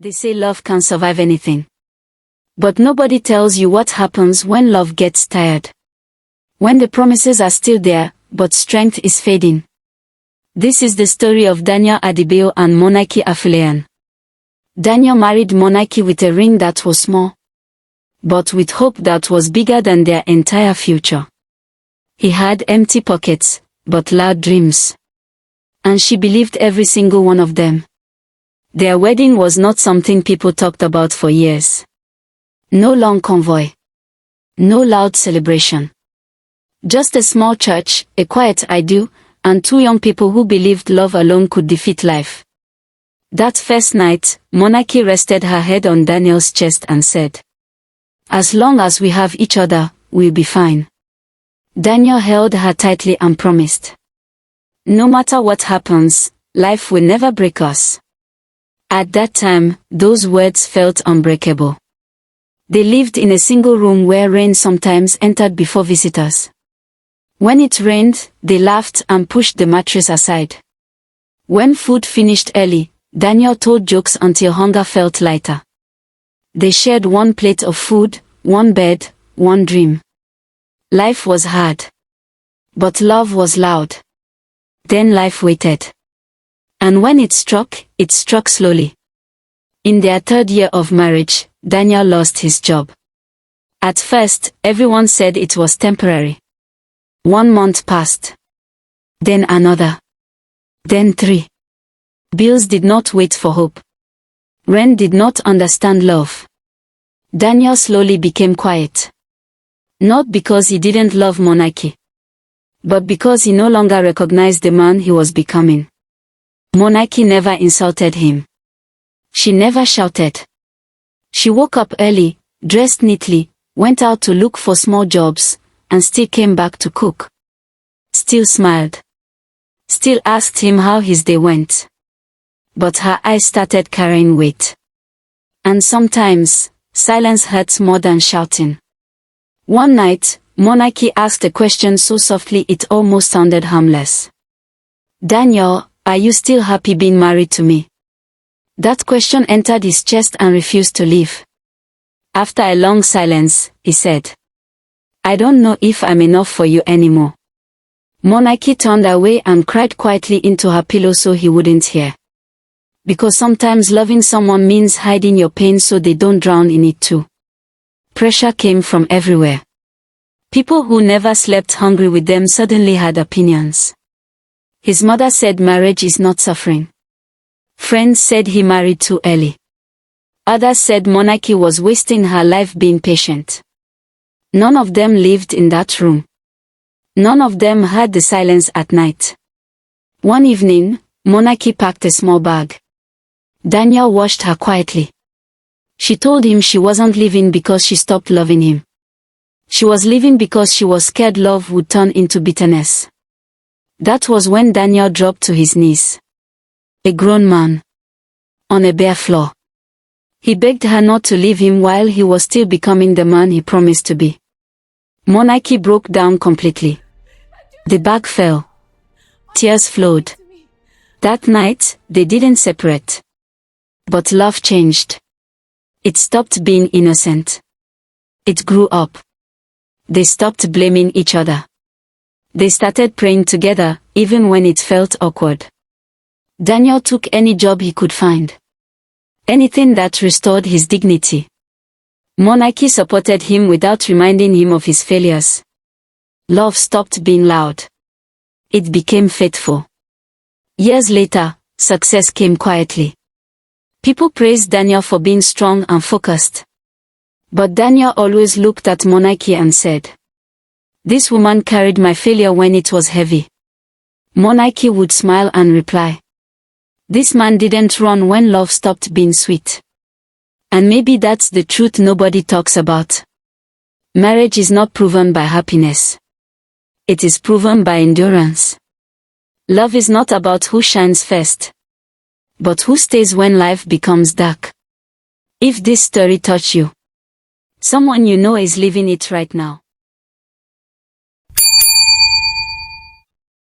They say love can survive anything. But nobody tells you what happens when love gets tired. When the promises are still there, but strength is fading. This is the story of Daniel Adebayo and Morenike Afuleyan. Daniel married Morenike with a ring that was small, but with hope that was bigger than their entire future. He had empty pockets, but loud dreams. And she believed every single one of them. Their wedding was not something people talked about for years. No long convoy. No loud celebration. Just a small church, a quiet I do, and two young people who believed love alone could defeat life. That first night, Morenike rested her head on Daniel's chest and said, "As long as we have each other, we'll be fine." Daniel held her tightly and promised, "No matter what happens, life will never break us." At that time, those words felt unbreakable. They lived in a single room where rain sometimes entered before visitors. When it rained, they laughed and pushed the mattress aside. When food finished early, Daniel told jokes until hunger felt lighter. They shared one plate of food, one bed, one dream. Life was hard. But love was loud. Then life waited. And when it struck slowly. In their third year of marriage, Daniel lost his job. At first, everyone said it was temporary. 1 month passed. Then another. Then 3. Bills did not wait for hope. Rent did not understand love. Daniel slowly became quiet. Not because he didn't love Morenike, but because he no longer recognized the man he was becoming. Morenike never insulted him. She never shouted. She woke up early, dressed neatly, went out to look for small jobs, and still came back to cook. Still smiled. Still asked him how his day went. But her eyes started carrying weight. And sometimes, silence hurts more than shouting. One night, Morenike asked a question so softly it almost sounded harmless. "Daniel, are you still happy being married to me?" That question entered his chest and refused to leave. After a long silence, he said, "I don't know if I'm enough for you anymore." Morenike turned away and cried quietly into her pillow so he wouldn't hear. Because sometimes loving someone means hiding your pain so they don't drown in it too. Pressure came from everywhere. People who never slept hungry with them suddenly had opinions. His mother said marriage is not suffering. Friends said he married too early. Others said Morenike was wasting her life being patient. None of them lived in that room. None of them heard the silence at night. One evening, Morenike packed a small bag. Daniel watched her quietly. She told him she wasn't leaving because she stopped loving him. She was leaving because she was scared love would turn into bitterness. That was when Daniel dropped to his knees. A grown man. On a bare floor. He begged her not to leave him while he was still becoming the man he promised to be. Morenike broke down completely. The bag fell. Tears flowed. That night, they didn't separate. But love changed. It stopped being innocent. It grew up. They stopped blaming each other. They started praying together, even when it felt awkward. Daniel took any job he could find. Anything that restored his dignity. Morenike supported him without reminding him of his failures. Love stopped being loud. It became faithful. Years later, success came quietly. People praised Daniel for being strong and focused. But Daniel always looked at Morenike and said, "This woman carried my failure when it was heavy." Morenike would smile and reply, "This man didn't run when love stopped being sweet." And maybe that's the truth nobody talks about. Marriage is not proven by happiness. It is proven by endurance. Love is not about who shines first, but who stays when life becomes dark. If this story touched you, someone you know is living it right now.